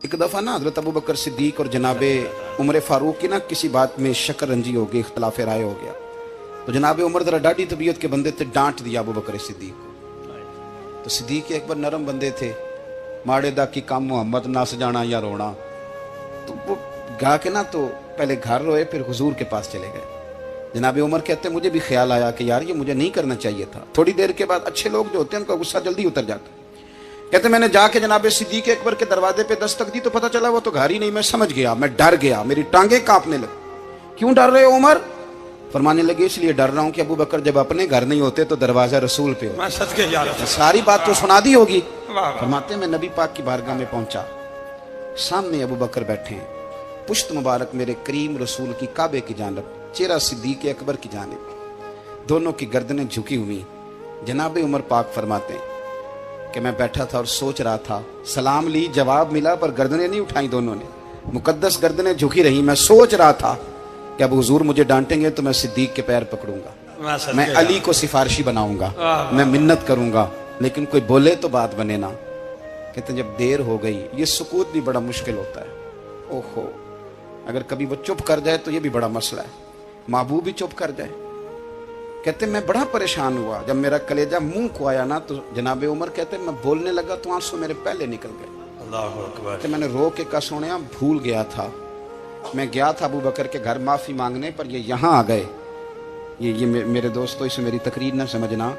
एक दफ़ा ना हज़रत अबू बकर सिद्दीक और जनाबे उमर फ़ारूक की ना किसी बात में शक्कर रंजी हो गई, इख्तलाफ राय हो गया। तो जनाबे उमर ज़रा डाढ़ी तबीयत के बंदे थे, डांट दिया अबू बकर सिद्दीक को। तो सिद्दीक एक बार नरम बंदे थे, माड़े दा की काम मोहम्मद नस जाना या रोना। तो वो गा के ना तो पहले घर रोए, फिर हुजूर के पास चले गए। जनाबे उमर कहते मुझे भी ख्याल आया कि यार ये मुझे नहीं करना चाहिए था। थोड़ी देर के बाद अच्छे लोग जो होते हैं उनका गुस्सा जल्दी उतर जाता है। कहते मैंने जाके जनाबे सिद्दीक अकबर के दरवाजे पे दस्तक दी तो पता चला वो तो घर ही नहीं। मैं समझ गया, मैं डर गया, मेरी टांगे कांपने लगी। क्यों डर रहे हो उमर? फरमाने लगे इसलिए डर रहा हूं कि अबू बकर जब अपने घर नहीं होते तो दरवाजा रसूल पे हो। सारी बात तो सुना दी होगी। फरमाते मैं नबी पाक की बारगाह में पहुंचा, सामने अबू बकर बैठे हैं, पुश्त मुबारक मेरे करीम रसूल की काबे की जानब, चेहरा सिद्दीक अकबर की जानिब, दोनों की गर्दनें झुकी हुई। जनाबे उमर पाक फरमाते हैं कि मैं बैठा था और सोच रहा था, सलाम ली, जवाब मिला, पर गर्दनें नहीं उठाई दोनों ने, मुकद्दस गर्दनें झुकी रही। मैं सोच रहा था कि अब हुजूर मुझे डांटेंगे तो मैं सिद्दीक के पैर पकड़ूंगा, मैं अली को सिफारिशी बनाऊंगा, मैं मिन्नत करूंगा, लेकिन कोई बोले तो बात बने ना। कहते जब देर हो गई, ये सुकूत भी बड़ा मुश्किल होता है। ओहो, अगर कभी वो चुप कर जाए तो ये भी बड़ा मसला है, महबूब भी चुप कर जाए। कहते मैं बड़ा परेशान हुआ, जब मेरा कलेजा मुंह को आया ना तो जनाबे उमर कहते मैं बोलने लगा तो आंसू मेरे पहले निकल गए। अल्लाहु अकबर। मैंने रो के कहा सोनिया भूल गया था, मैं गया था अबू बकर के घर माफी मांगने, पर ये यहाँ आ गए। ये मेरे दोस्तों, इसे मेरी तकरीर ना समझना,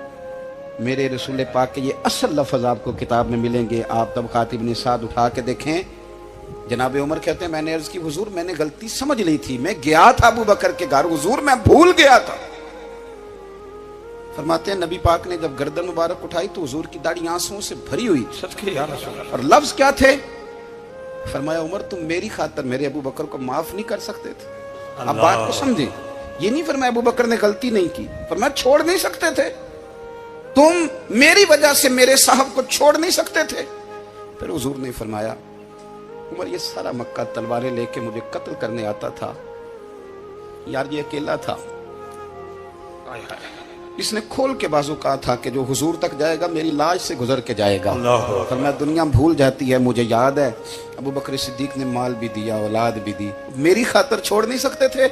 मेरे रसूल पाक के ये असल लफ्ज आपको किताब में मिलेंगे। आप तब खातिब निसाद उठा के देखें। जनाबे उमर कहते हैं मैंने अर्ज की हुजूर मैंने गलती समझ ली थी, मैं गया था अबू बकर के घर हुजूर, मैं भूल गया था। फरमाते हैं नबी पाक ने जब गर्दन मुबारक उठाई तो हुजूर की दाढ़ी आंसुओं से भरी हुई। और लफ्ज क्या थे? फरमाया उमर तुम मेरी खातर मेरे अबू बकर को माफ नहीं कर सकते थे। अब बात को समझे, ये नहीं फरमाया अबू बकर ने गलती नहीं की, फरमाया छोड़ नहीं सकते थे, तुम मेरी वजह से मेरे साहब को छोड़ नहीं सकते थे। फिर हुजूर ने फरमाया उमर ये सारा मक्का तलवारें लेके मुझे कत्ल करने आता था, यार ये अकेला था, इसने खोल के बाजू कहा था कि जो हुजूर तक जाएगा मेरी लाश से गुजर के जाएगा। पर मैं दुनिया भूल जाती है, मुझे याद है अबू बकर सिद्दीक ने माल भी दिया, औलाद भी दी, मेरी खातर छोड़ नहीं सकते थे।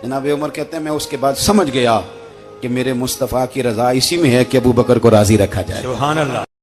जनाब उमर कहते हैं मैं उसके बाद समझ गया कि मेरे मुस्तफ़ा की रजा इसी में है कि अबू बकर को राजी रखा जाए। सुभान अल्लाह।